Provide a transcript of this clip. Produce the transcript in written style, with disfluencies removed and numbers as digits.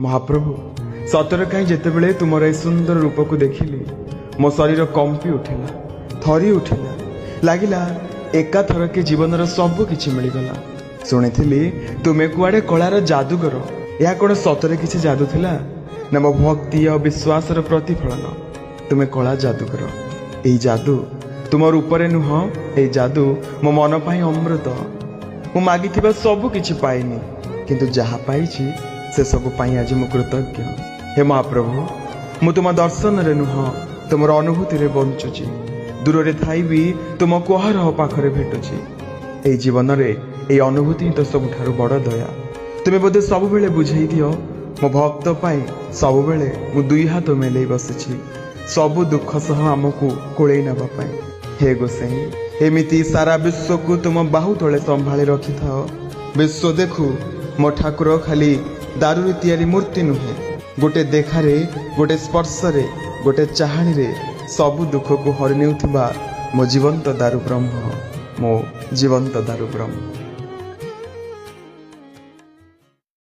महाप्रभु सतर कहीं जितेबले तुमर ए सुंदर रूप को देखिली मो शरीर कंपी उठिला थरी उठिला लगिला एका थर के जीवन सब किछि मिलगला। शुणी तुमे कुआडे कलार जादूगर या कौन सतरे किछि जादू थिला ना मो भक्ति और विश्वास प्रतिफलन। तुमे कला जादूगर यही जादू तुम रूपरे नुह ए जादू मो मन पाई अमृत। मु मागिथिबा सब किछि पाइनी किंतु जहा पाइछि से सब पाई आज मु कृतज्ञ। हे महाप्रभु मु तुम दर्शन रे नुह तुमर अनुभूति रे बंचुची दूर रे थाई भी तुम कुहर पाखरे भेटुची। ए जीवन रे ए अनुभूति तो सबुठारु बड़ दया। तुमे बोधे सब बेले बुझाई दियो मो भक्त पाई सब बेले मु दुई हाथ मेले बसिछि सबु दुख सह आमको कोळेई नबा पाई। हे गोसाई एमिति सारा विश्व को तुम बाहु तले संभाली रखि थाओ। विश्व देखु मो ठाकुर खाली दारू तैयारी मूर्ति नुहे गोटे देखारे गोटे स्पर्शरे गोटे चाहाणी रे सबु दुख को हरि नेउथिबा मो जीवंत दारू ब्रह्म मो जीवंत दारू ब्रह्म।